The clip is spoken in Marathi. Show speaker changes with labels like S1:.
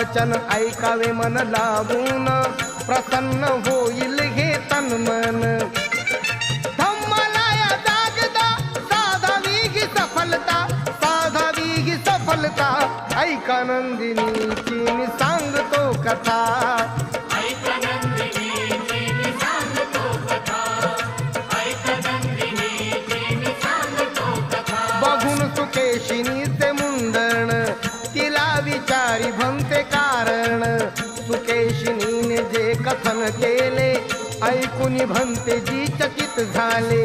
S1: वचन ऐकावे मन लावून, प्रसन्न होईल हे तन मन. धम्माला जागदा साधावी ही सफलता, साधावी ही सफलता. ऐका नंदिनीची मी सांगतो कथा. बघून सुकेशिनीचे मुंडण, तिला विचारी भंते कारण. सुकेशिनीने जे कथन केले, ऐकून भंतेजी चकित झाले.